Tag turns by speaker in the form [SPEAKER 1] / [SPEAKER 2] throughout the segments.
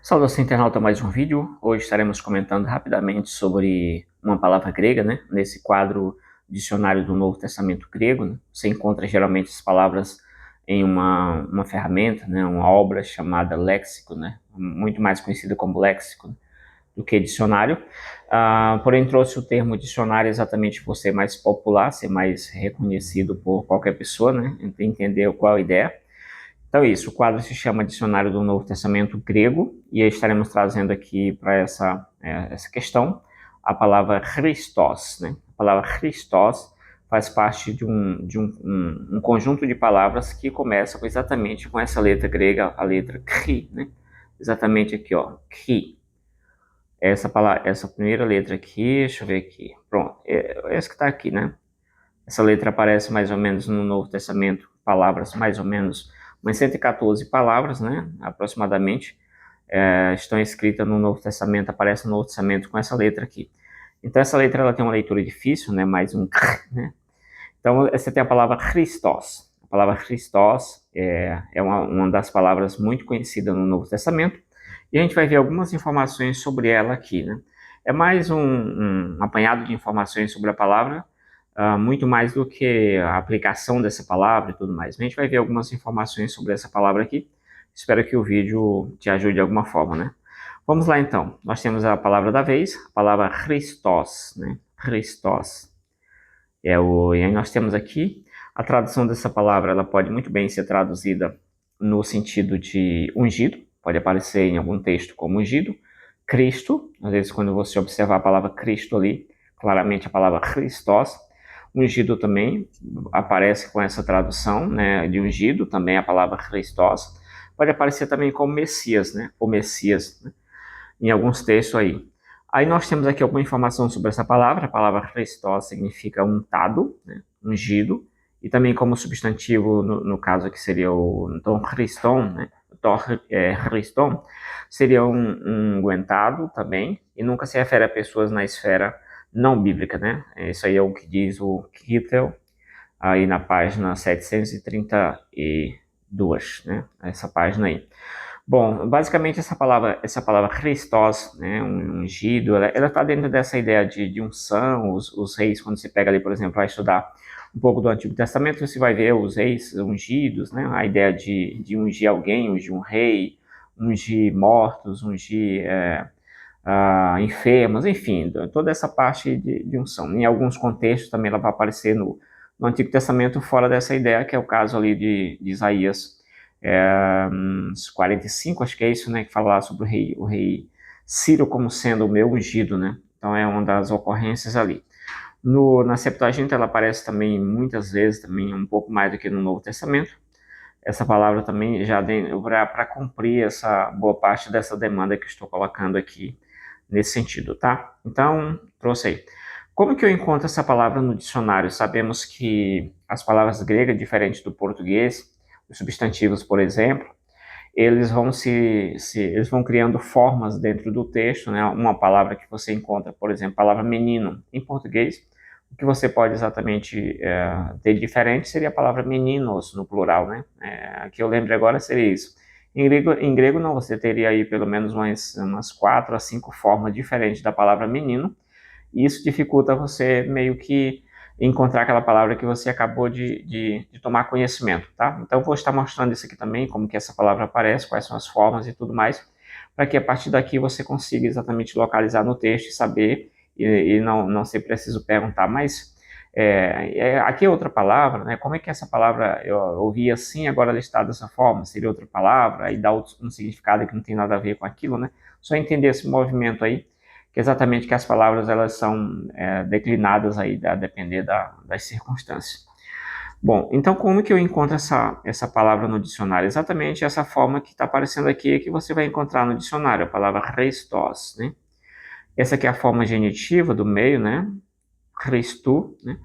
[SPEAKER 1] Saudação internauta, mais um vídeo. Hoje estaremos comentando rapidamente sobre uma palavra grega, né? Nesse quadro dicionário do Novo Testamento grego, né? Você encontra geralmente as palavras em uma ferramenta, né? Uma obra chamada léxico, né? Muito mais conhecida como léxico, né? Do que dicionário. Porém trouxe o termo dicionário exatamente por ser mais popular, ser mais reconhecido por qualquer pessoa, né? Entender qual a ideia. Então é isso, o quadro se chama Dicionário do Novo Testamento Grego, e aí estaremos trazendo aqui para essa questão a palavra Christos, né? A palavra Christos faz parte de um conjunto de palavras que começa exatamente com essa letra grega, a letra Chi, né? Exatamente aqui, ó, Chi. Essa primeira letra aqui, deixa eu ver aqui, pronto, é essa que está aqui, né? Essa letra aparece mais ou menos no Novo Testamento, palavras mais ou menos, umas 114 palavras, né, aproximadamente, estão escritas no Novo Testamento, aparece no Novo Testamento com essa letra aqui. Então essa letra ela tem uma leitura difícil, né, mais um né. Então você tem a palavra Christos. A palavra Christos é uma das palavras muito conhecidas no Novo Testamento, e a gente vai ver algumas informações sobre ela aqui, né. É mais um apanhado de informações sobre a palavra, muito mais do que a aplicação dessa palavra e tudo mais. A gente vai ver algumas informações sobre essa palavra aqui. Espero que o vídeo te ajude de alguma forma, né? Vamos lá então. Nós temos a palavra da vez, a palavra Christos, né? Christos. E aí nós temos aqui a tradução dessa palavra, ela pode muito bem ser traduzida no sentido de ungido, pode aparecer em algum texto como ungido. Cristo, às vezes quando você observar a palavra Cristo ali, claramente a palavra Christos. Ungido também aparece com essa tradução, né, de ungido, também a palavra Christos. Pode aparecer também como Messias, né, ou Messias, né, em alguns textos aí. Aí nós temos aqui alguma informação sobre essa palavra. A palavra Christos significa untado, né, ungido, e também como substantivo, no caso aqui seria o Don Christon, né, Christon, seria um unguentado também, e nunca se refere a pessoas na esfera não bíblica, né? Isso aí é o que diz o Kittel, aí na página 732, né? Essa página aí. Bom, basicamente essa palavra Christos, né, ungido, ela está dentro dessa ideia de unção. Os reis, quando você pega ali, por exemplo, vai estudar um pouco do Antigo Testamento, você vai ver os reis ungidos, né, a ideia de ungir alguém, ungir um rei, ungir mortos, ungir enfermos, enfim, toda essa parte de unção. Em alguns contextos também ela vai aparecer no Antigo Testamento fora dessa ideia, que é o caso ali de Isaías 45, acho que é isso, né, que fala lá sobre o rei Ciro como sendo o meu ungido, né? Então é uma das ocorrências ali. Na Septuaginta ela aparece também muitas vezes, também um pouco mais do que no Novo Testamento. Essa palavra também já para cumprir essa boa parte dessa demanda que estou colocando aqui nesse sentido, tá? Então, trouxe aí. Como que eu encontro essa palavra no dicionário? Sabemos que as palavras gregas, diferentes do português, os substantivos, por exemplo, eles vão criando formas dentro do texto, né? Uma palavra que você encontra, por exemplo, a palavra menino em português, o que você pode exatamente ter diferente seria a palavra meninos no plural, né? Que eu lembro agora seria isso. Em grego não, você teria aí pelo menos umas 4 a 5 formas diferentes da palavra menino, e isso dificulta você meio que encontrar aquela palavra que você acabou de tomar conhecimento, tá? Então, eu vou estar mostrando isso aqui também, como que essa palavra aparece, quais são as formas e tudo mais, para que a partir daqui você consiga exatamente localizar no texto e saber, e não ser preciso perguntar, mas aqui é outra palavra, né? Como é que essa palavra eu ouvi assim, agora listada dessa forma? Seria outra palavra? E dá um significado que não tem nada a ver com aquilo, né? Só entender esse movimento aí, que é exatamente que as palavras elas são declinadas aí a depender das circunstâncias. Bom, então como que eu encontro essa palavra no dicionário? Exatamente essa forma que está aparecendo aqui é que você vai encontrar no dicionário, a palavra Christos, né? Essa aqui é a forma genitiva do meio, né? Christu, né?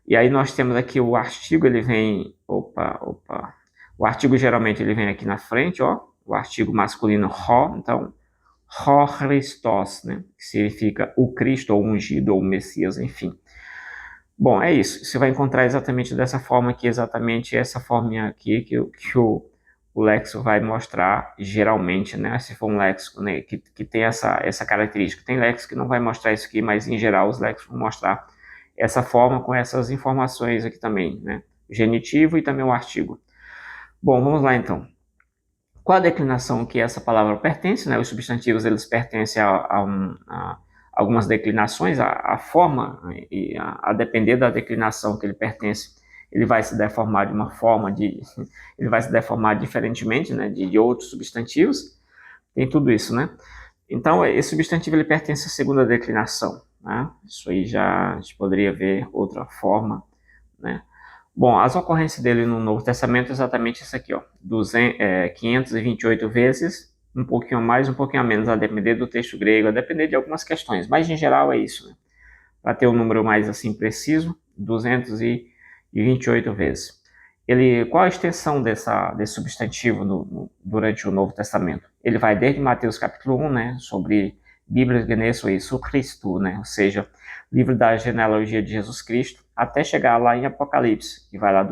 [SPEAKER 1] E aí nós temos aqui o artigo, ele vem, o artigo geralmente ele vem aqui na frente, ó, o artigo masculino ho, então Ho Christos, né? Que significa o Cristo, ou ungido, ou o Messias, enfim. Bom, é isso. Você vai encontrar exatamente dessa forma aqui, exatamente essa forma aqui que o léxico vai mostrar, geralmente, né, se for um léxico, né, que tem essa característica. Tem léxico que não vai mostrar isso aqui, mas em geral os léxicos vão mostrar essa forma com essas informações aqui também, né, genitivo e também o artigo. Bom, vamos lá então. Qual a declinação que essa palavra pertence, né? Os substantivos eles pertencem a algumas declinações, a forma, e a depender da declinação que ele pertence, ele vai se deformar de uma forma, ele vai se deformar diferentemente, né, de outros substantivos, tem tudo isso, né? Então, esse substantivo ele pertence à segunda declinação, né? Isso aí já a gente poderia ver outra forma, né? Bom, as ocorrências dele no Novo Testamento é exatamente isso aqui, ó, 528 vezes, um pouquinho a mais, um pouquinho a menos, a depender do texto grego, a depender de algumas questões, mas em geral é isso, né? Para ter um número mais assim preciso, 228 vezes. Qual a extensão desse substantivo durante o Novo Testamento? Ele vai desde Mateus capítulo 1, né, sobre Bíblia Geneso e Cristo, né, ou seja, livro da genealogia de Jesus Cristo, até chegar lá em Apocalipse, que vai lá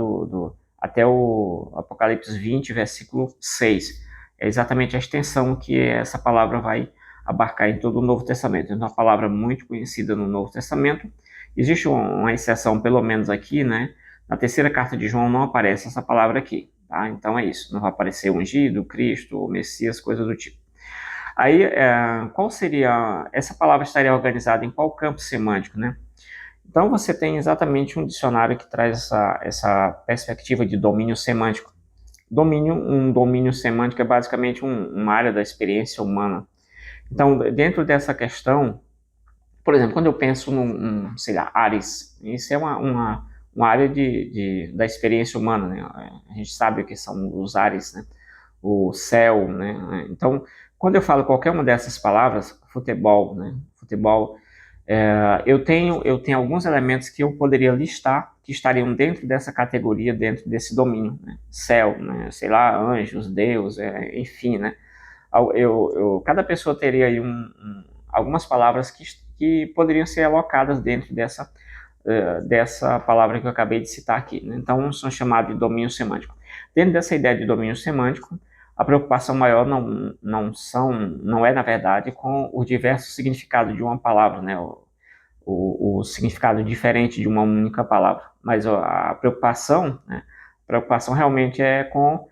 [SPEAKER 1] até o Apocalipse 20, versículo 6. É exatamente a extensão que essa palavra vai abarcar em todo o Novo Testamento. É uma palavra muito conhecida no Novo Testamento. Existe uma exceção, pelo menos aqui, né? Na terceira carta de João não aparece essa palavra aqui, tá? Então é isso. Não vai aparecer ungido, Cristo, Messias, coisa do tipo. Aí, qual seria... Essa palavra estaria organizada em qual campo semântico, né? Então você tem exatamente um dicionário que traz essa perspectiva de domínio semântico. Um domínio semântico é basicamente uma área da experiência humana. Então, dentro dessa questão, por exemplo, quando eu penso sei lá, Ares, isso é uma área da experiência humana, né? A gente sabe o que são os Ares, né? O céu, né? Então, quando eu falo qualquer uma dessas palavras, futebol, né? Futebol, eu tenho alguns elementos que eu poderia listar que estariam dentro dessa categoria, dentro desse domínio, né? Céu, né? Sei lá, anjos, Deus, enfim, né? Cada pessoa teria aí algumas palavras que poderiam ser alocadas dentro dessa palavra que eu acabei de citar aqui, né? Então, são chamados de domínio semântico. Dentro dessa ideia de domínio semântico, a preocupação maior não é, na verdade, com o diverso significado de uma palavra, né? O significado diferente de uma única palavra, mas a preocupação, né? A preocupação realmente é com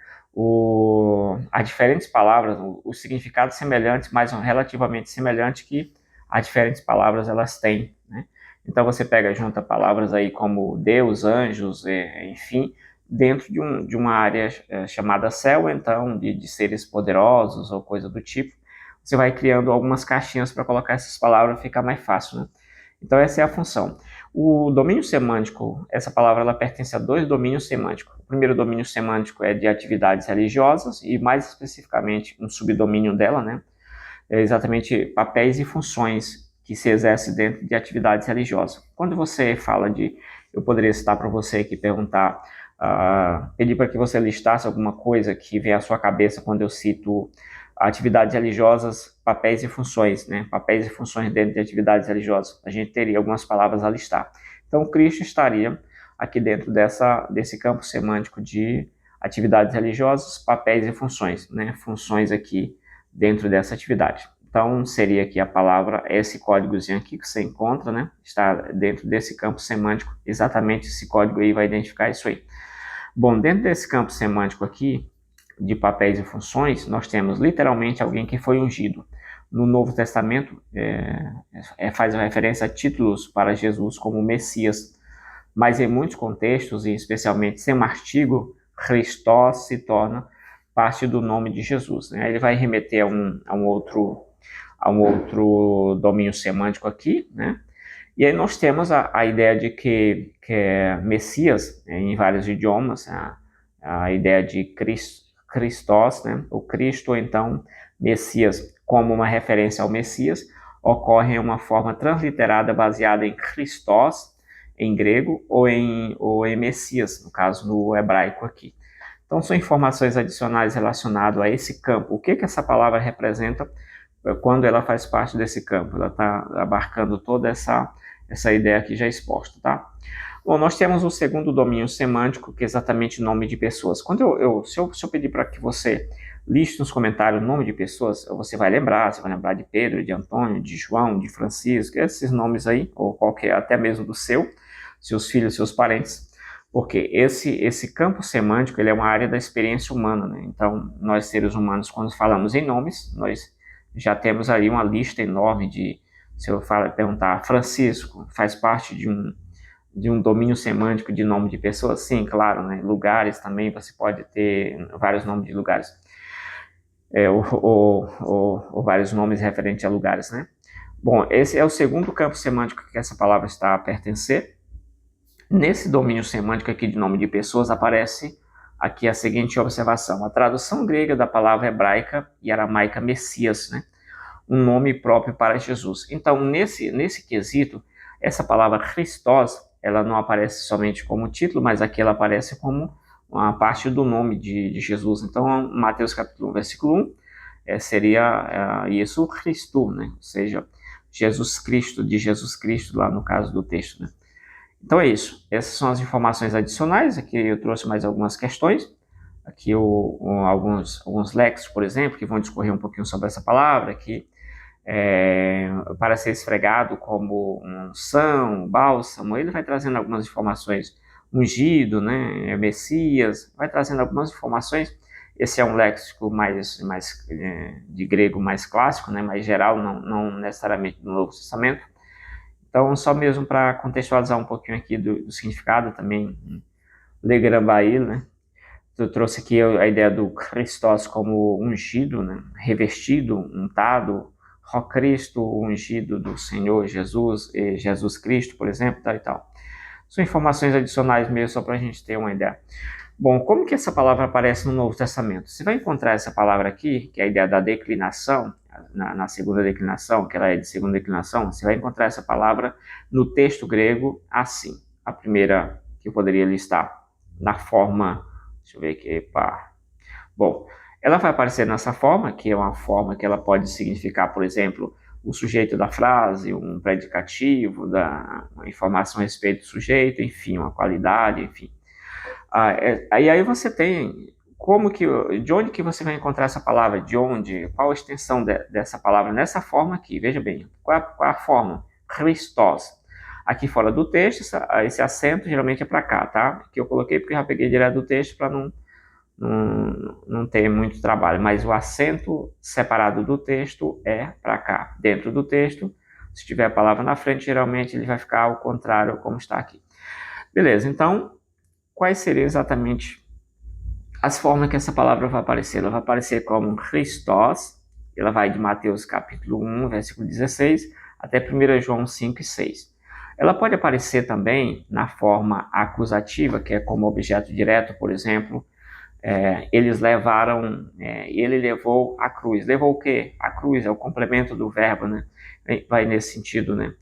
[SPEAKER 1] as diferentes palavras, os significados semelhantes, mas relativamente semelhantes que as diferentes palavras elas têm, né? Então você junta palavras aí como Deus, anjos, enfim, dentro de uma área chamada céu, então, de seres poderosos ou coisa do tipo, você vai criando algumas caixinhas para colocar essas palavras, fica mais fácil, né? Então essa é a função. O domínio semântico, essa palavra ela pertence a dois domínios semânticos. O primeiro domínio semântico é de atividades religiosas e mais especificamente um subdomínio dela, né? É exatamente papéis e funções que se exercem dentro de atividades religiosas. Quando você fala eu poderia citar para você aqui, perguntar, pedir para que você listasse alguma coisa que vem à sua cabeça quando eu cito atividades religiosas, papéis e funções, né? Papéis e funções dentro de atividades religiosas. A gente teria algumas palavras a listar. Então, Cristo estaria aqui dentro desse campo semântico de atividades religiosas, papéis e funções, né? Funções aqui dentro dessa atividade. Então, seria aqui a palavra, esse códigozinho aqui que você encontra, né? Está dentro desse campo semântico, exatamente esse código aí vai identificar isso aí. Bom, dentro desse campo semântico aqui, de papéis e funções, nós temos literalmente alguém que foi ungido. No Novo Testamento, faz referência a títulos para Jesus como Messias, mas em muitos contextos, e especialmente sem um artigo, Christos se torna parte do nome de Jesus, né? Ele vai remeter a um outro domínio semântico aqui, né? E aí nós temos a ideia de que é Messias, em vários idiomas, a ideia de Christos, né? O Cristo, então, Messias, como uma referência ao Messias, ocorre em uma forma transliterada baseada em Christos, em grego, ou em Messias, no caso, no hebraico aqui. Então, são informações adicionais relacionadas a esse campo. O que essa palavra representa quando ela faz parte desse campo? Ela está abarcando toda essa ideia aqui já exposta, tá? Bom, nós temos o segundo domínio semântico, que é exatamente nome de pessoas. Se eu pedir para que você liste nos comentários o nome de pessoas, você vai lembrar de Pedro, de Antônio, de João, de Francisco, esses nomes aí, ou qualquer, até mesmo do seus filhos, seus parentes, porque esse campo semântico, ele é uma área da experiência humana, né? Então, nós seres humanos, quando falamos em nomes, nós já temos ali uma lista enorme se eu perguntar, Francisco, faz parte de um domínio semântico de nome de pessoas? Sim, claro, né? Lugares também, você pode ter vários nomes de lugares, ou vários nomes referentes a lugares, né? Bom, esse é o segundo campo semântico que essa palavra está a pertencer. Nesse domínio semântico aqui de nome de pessoas, aparece aqui a seguinte observação: a tradução grega da palavra hebraica e aramaica Messias, né? Um nome próprio para Jesus. Então, nesse quesito, essa palavra Christos, ela não aparece somente como título, mas aqui ela aparece como uma parte do nome de Jesus. Então, Mateus capítulo 1, versículo 1, seria isso, Cristo, né? Ou seja, Jesus Cristo, de Jesus Cristo, lá no caso do texto, né? Então é isso. Essas são as informações adicionais. Aqui eu trouxe mais algumas questões. Aqui alguns léxicos, por exemplo, que vão discorrer um pouquinho sobre essa palavra, que para ser esfregado como unção, bálsamo, ele vai trazendo algumas informações, ungido, né, Messias, vai trazendo algumas informações. Esse é um léxico mais de grego mais clássico, né, mais geral, não necessariamente do Novo Testamento. Então, só mesmo para contextualizar um pouquinho aqui do significado também, Legrambaí, né, eu trouxe aqui a ideia do Christos como ungido, né, revestido, untado, ó Cristo, ungido do Senhor Jesus, e Jesus Cristo, por exemplo, tal e tal. São informações adicionais mesmo, só para a gente ter uma ideia. Bom, como que essa palavra aparece no Novo Testamento? Você vai encontrar essa palavra aqui, que é a ideia da declinação, na segunda declinação, que ela é de segunda declinação, você vai encontrar essa palavra no texto grego assim. A primeira que eu poderia listar, na forma, deixa eu ver aqui, pá. Bom, ela vai aparecer nessa forma, que é uma forma que ela pode significar, por exemplo, o sujeito da frase, um predicativo, uma informação a respeito do sujeito, enfim, uma qualidade, enfim. Aí você tem de onde que você vai encontrar essa palavra, de onde, qual a extensão dessa palavra nessa forma aqui, veja bem, qual é a forma? Christos. Aqui fora do texto, esse acento geralmente é para cá, tá? Que eu coloquei porque eu já peguei direto do texto para não ter muito trabalho, mas o acento separado do texto é para cá. Dentro do texto, se tiver a palavra na frente, geralmente ele vai ficar ao contrário como está aqui. Beleza, então, quais seriam exatamente as formas que essa palavra vai aparecer? Ela vai aparecer como Christos, ela vai de Mateus capítulo 1, versículo 16, até 1 João 5 e 6. Ela pode aparecer também na forma acusativa, que é como objeto direto, por exemplo, eles levaram, ele levou a cruz. Levou o quê? A cruz é o complemento do verbo, né? Vai nesse sentido, né?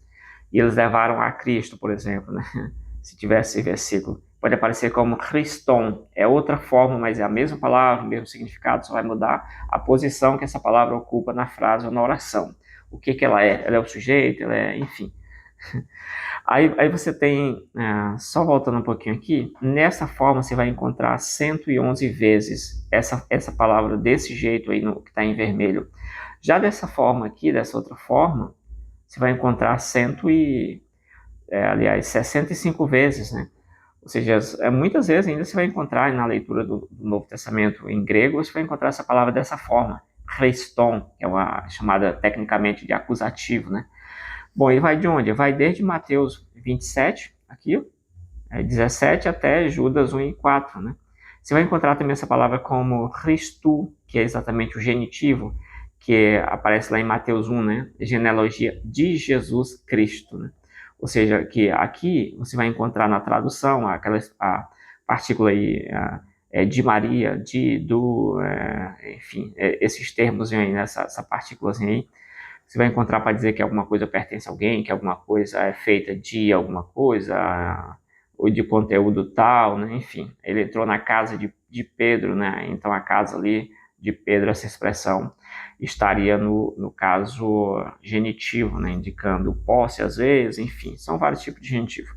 [SPEAKER 1] E eles levaram a Cristo, por exemplo, né? Se tivesse esse versículo. Pode aparecer como Christon, é outra forma, mas é a mesma palavra, o mesmo significado, só vai mudar a posição que essa palavra ocupa na frase ou na oração. O que ela é? Ela é o sujeito, enfim. Aí você tem, só voltando um pouquinho aqui, nessa forma você vai encontrar 111 vezes essa palavra desse jeito aí, que está em vermelho. Já dessa forma aqui, dessa outra forma, você vai encontrar 65 vezes, né? Ou seja, muitas vezes ainda você vai encontrar na leitura do Novo Testamento em grego, você vai encontrar essa palavra dessa forma, Christon, que é uma chamada tecnicamente de acusativo, né? Bom, ele vai de onde? Vai desde Mateus 27, aqui, 17, até Judas 1 e 4, né? Você vai encontrar também essa palavra como Christu, que é exatamente o genitivo, que aparece lá em Mateus 1, né? Genealogia de Jesus Cristo, né? Ou seja, que aqui você vai encontrar na tradução a partícula aí, de Maria, enfim, esses termos aí, essa partículazinha aí, você vai encontrar para dizer que alguma coisa pertence a alguém, que alguma coisa é feita de alguma coisa, ou de conteúdo tal, né? Enfim, ele entrou na casa de Pedro, né? Então a casa ali de Pedro, essa expressão estaria no caso genitivo, né? Indicando posse às vezes, enfim, são vários tipos de genitivo.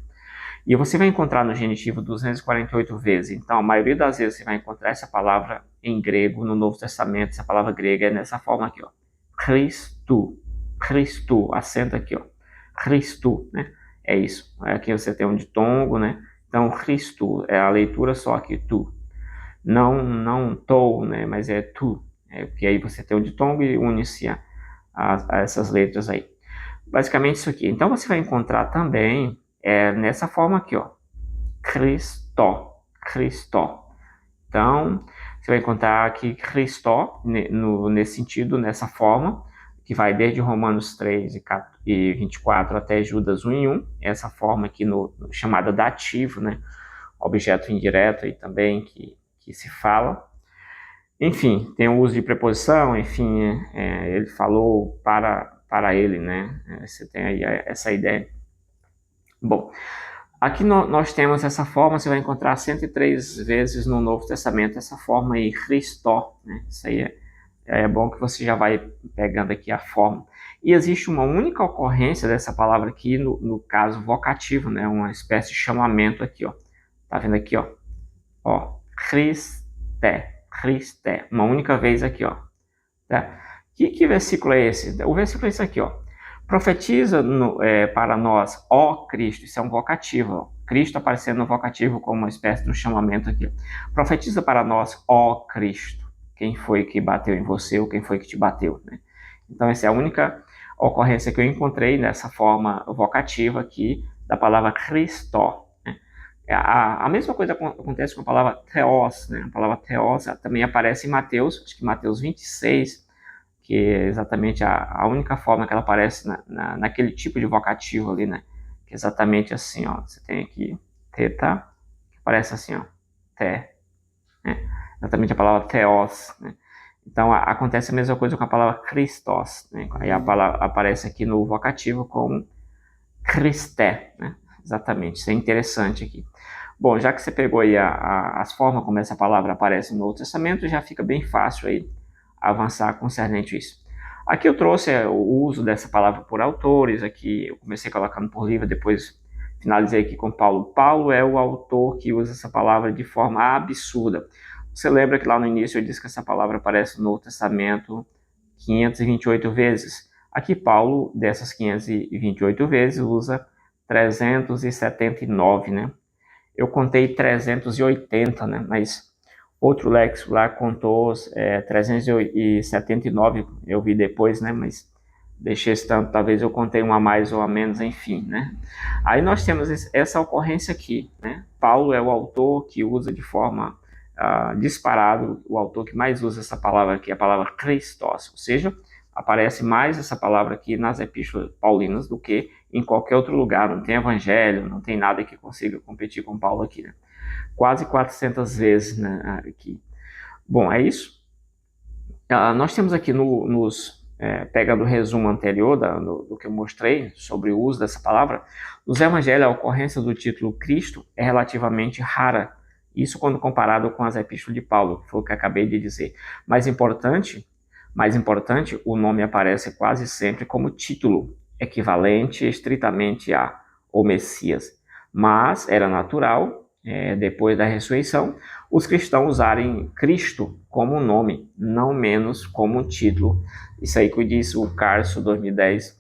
[SPEAKER 1] E você vai encontrar no genitivo 248 vezes. Então, a maioria das vezes você vai encontrar essa palavra em grego no Novo Testamento. Essa palavra grega é nessa forma aqui, ó. Christou. Christou. Acento aqui, ó. Christou, né? É isso. Aqui você tem um ditongo, né? Então, Christou é a leitura só aqui, tu. Não tou, né? Mas é tu. Porque aí você tem o ditongo e une-se a essas letras aí. Basicamente isso aqui. Então, você vai encontrar também nessa forma aqui, ó. Christó. Christó. Então, você vai encontrar aqui Christó, nesse sentido, nessa forma, que vai desde Romanos 3 e 24 até Judas 1 e 1, essa forma aqui chamada dativo, né? Objeto indireto aí também que se fala. Enfim, tem o uso de preposição, enfim, ele falou para ele, né? Você tem aí essa ideia. Bom, aqui nós temos essa forma, você vai encontrar 103 vezes no Novo Testamento essa forma aí, Christó, né? Isso aí é bom que você já vai pegando aqui a forma. E existe uma única ocorrência dessa palavra aqui, no caso vocativo, né? Uma espécie de chamamento aqui, ó. Tá vendo aqui, ó? Ó, Christé, Christé. Uma única vez aqui, ó. Tá? Que versículo é esse? O versículo é esse aqui, ó. Profetiza para nós, ó Cristo. Isso é um vocativo, ó. Cristo aparecendo no vocativo como uma espécie de um chamamento aqui. Profetiza para nós, ó Cristo. Quem foi que bateu em você ou quem foi que te bateu, né? Então, essa é a única ocorrência que eu encontrei nessa forma vocativa aqui da palavra Christó. Né? A mesma coisa acontece com a palavra theos, né? A palavra theos também aparece em Mateus, acho que Mateus 26, que é exatamente a única forma que ela aparece naquele tipo de vocativo ali, né? Que é exatamente assim, ó. Você tem aqui teta, que aparece assim, ó. Té, né? Exatamente a palavra theos, né? Então, acontece a mesma coisa com a palavra Christos, né? Aí a palavra aparece aqui no vocativo como Christé, né? Exatamente, isso é interessante aqui. Bom, já que você pegou aí as formas como essa palavra aparece no Novo Testamento, já fica bem fácil aí avançar concernente isso. Aqui eu trouxe o uso dessa palavra por autores, aqui eu comecei colocando por livro, depois finalizei aqui com Paulo. Paulo é o autor que usa essa palavra de forma absurda. Você lembra que lá no início eu disse que essa palavra aparece no Novo Testamento 528 vezes. Aqui Paulo, dessas 528 vezes, usa 379, né? Eu contei 380, né? Mas outro léxico lá contou 379, eu vi depois, né? Mas deixei esse tanto, talvez eu contei um a mais ou a menos, enfim, né? Aí nós temos essa ocorrência aqui, né? Paulo é o autor que usa de forma disparado, o autor que mais usa essa palavra aqui, a palavra Christos, ou seja, aparece mais essa palavra aqui nas epístolas paulinas do que em qualquer outro lugar, não tem evangelho, não tem nada que consiga competir com Paulo aqui, né? Quase 400 vezes, né, aqui. Bom, é isso. Nós temos aqui pegando o resumo anterior do que eu mostrei sobre o uso dessa palavra, nos evangelhos a ocorrência do título Cristo é relativamente rara, isso quando comparado com as epístolas de Paulo, que foi o que acabei de dizer. Mais importante, o nome aparece quase sempre como título, equivalente estritamente a o Messias. Mas era natural, depois da ressurreição, os cristãos usarem Cristo como nome, não menos como título. Isso aí que eu disse, o Carso 2010,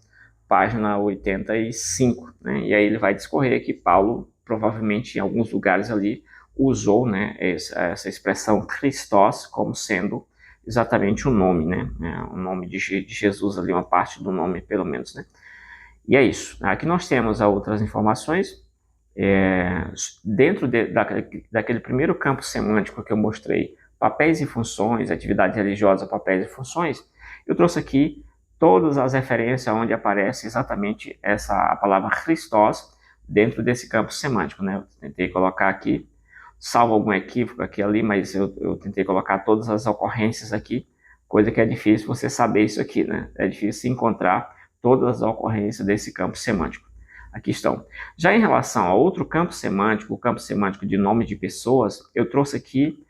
[SPEAKER 1] página 85, né? E aí ele vai discorrer que Paulo, provavelmente em alguns lugares ali, usou, né, essa expressão Christos como sendo exatamente o nome, né? O nome de Jesus ali, uma parte do nome, pelo menos, né? E é isso. Aqui nós temos outras informações. Dentro daquele primeiro campo semântico que eu mostrei, papéis e funções, atividade religiosa, papéis e funções, eu trouxe aqui todas as referências onde aparece exatamente a palavra Christos dentro desse campo semântico, né? Eu tentei colocar aqui, salvo algum equívoco aqui ali, mas eu tentei colocar todas as ocorrências aqui, coisa que é difícil você saber isso aqui, né? É difícil encontrar todas as ocorrências desse campo semântico. Aqui estão. Já em relação a outro campo semântico, o campo semântico de nome de pessoas, eu trouxe aqui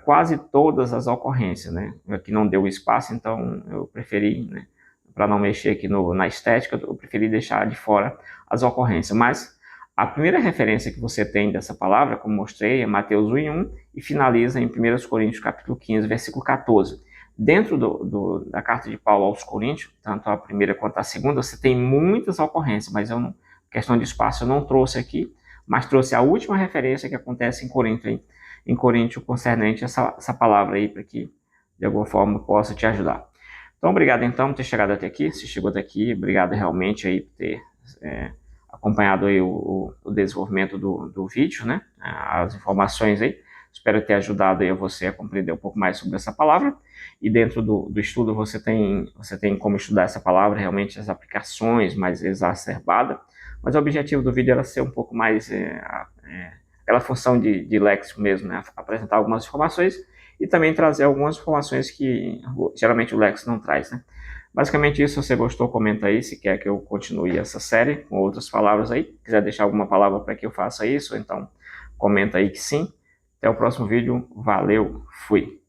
[SPEAKER 1] quase todas as ocorrências, né? Aqui não deu espaço, então eu preferi, né, para não mexer aqui na estética, eu preferi deixar de fora as ocorrências. Mas A primeira referência que você tem dessa palavra, como mostrei, é Mateus 1:1 e finaliza em 1 Coríntios capítulo 15, versículo 14. Dentro da carta de Paulo aos Coríntios, tanto a primeira quanto a segunda, você tem muitas ocorrências, mas questão de espaço eu não trouxe aqui, mas trouxe a última referência que acontece em Coríntio concernente essa palavra aí, para que de alguma forma possa te ajudar. Então, obrigado então por ter chegado até aqui, se chegou até aqui, obrigado realmente aí por ter acompanhado aí o desenvolvimento do vídeo, né? As informações aí. Espero ter ajudado aí você a compreender um pouco mais sobre essa palavra. E dentro do estudo você tem como estudar essa palavra, realmente as aplicações mais exacerbadas. Mas o objetivo do vídeo era ser um pouco mais aquela função de léxico mesmo, né? Apresentar algumas informações e também trazer algumas informações que geralmente o léxico não traz, né? Basicamente isso. Se você gostou, comenta aí se quer que eu continue essa série com outras palavras aí. Se quiser deixar alguma palavra para que eu faça isso, então comenta aí que sim. Até o próximo vídeo. Valeu, fui!